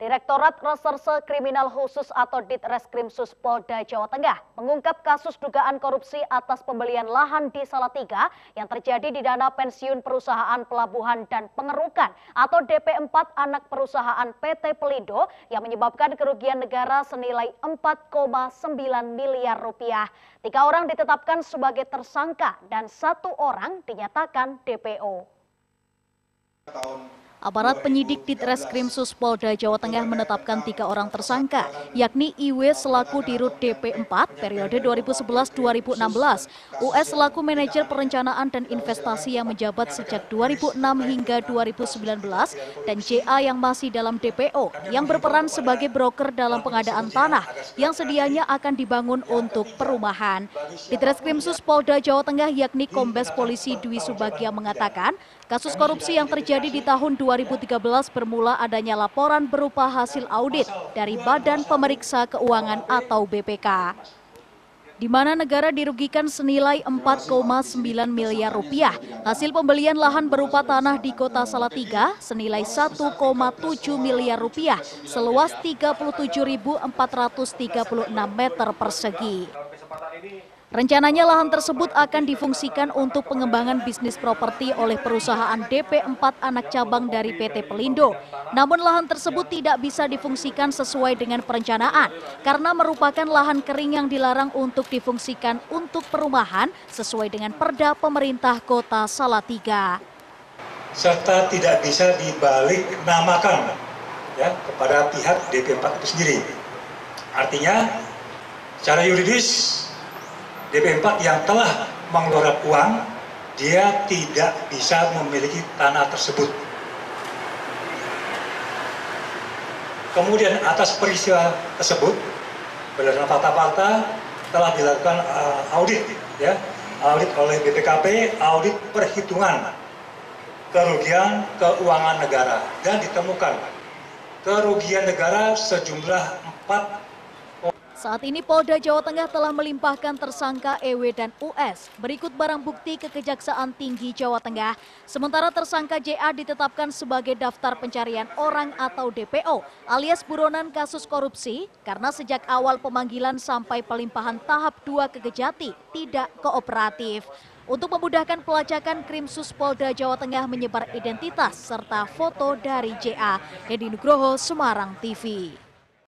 Direktorat Reserse Kriminal Khusus atau Ditreskrimsus Polda Jawa Tengah mengungkap kasus dugaan korupsi atas pembelian lahan di Salatiga yang terjadi di dana pensiun perusahaan pelabuhan dan pengerukan atau DP4 anak perusahaan PT Pelindo yang menyebabkan kerugian negara senilai 4,9 miliar rupiah. 3 orang ditetapkan sebagai tersangka dan 1 orang dinyatakan DPO. Aparat penyidik Ditreskrimsus Polda Jawa Tengah menetapkan 3 orang tersangka, yakni IW selaku Dirut DP4 periode 2011-2016, US selaku Manajer Perencanaan dan Investasi yang menjabat sejak 2006 hingga 2019, dan JA yang masih dalam DPO yang berperan sebagai broker dalam pengadaan tanah yang sedianya akan dibangun untuk perumahan. Ditreskrimsus Polda Jawa Tengah yakni Kombes Polisi Dwi Subagia mengatakan, kasus korupsi yang terjadi di tahun 2013 bermula adanya laporan berupa hasil audit dari Badan Pemeriksa Keuangan atau BPK, di mana negara dirugikan senilai 4,9 miliar rupiah hasil pembelian lahan berupa tanah di Kota Salatiga senilai 1,7 miliar rupiah seluas 37.436 meter persegi. Rencananya lahan tersebut akan difungsikan untuk pengembangan bisnis properti oleh perusahaan DP4 anak cabang dari PT Pelindo. Namun lahan tersebut tidak bisa difungsikan sesuai dengan perencanaan karena merupakan lahan kering yang dilarang untuk difungsikan untuk perumahan sesuai dengan Perda Pemerintah Kota Salatiga. Serta tidak bisa dibalik namakan kepada pihak DP4 itu sendiri. Artinya secara yuridis DP4 yang telah mengeluarkan uang, dia tidak bisa memiliki tanah tersebut. Kemudian atas peristiwa tersebut, berdasarkan fakta-fakta telah dilakukan audit oleh BPKP, audit perhitungan kerugian keuangan negara, dan ditemukan kerugian negara sejumlah 4. Saat ini Polda Jawa Tengah telah melimpahkan tersangka EW dan US berikut barang bukti ke Kejaksaan Tinggi Jawa Tengah. Sementara tersangka JA ditetapkan sebagai daftar pencarian orang atau DPO alias buronan kasus korupsi karena sejak awal pemanggilan sampai pelimpahan tahap 2 ke Kejati tidak kooperatif. Untuk memudahkan pelacakan, Krimsus Polda Jawa Tengah menyebar identitas serta foto dari JA. Edi Nugroho, Semarang TV.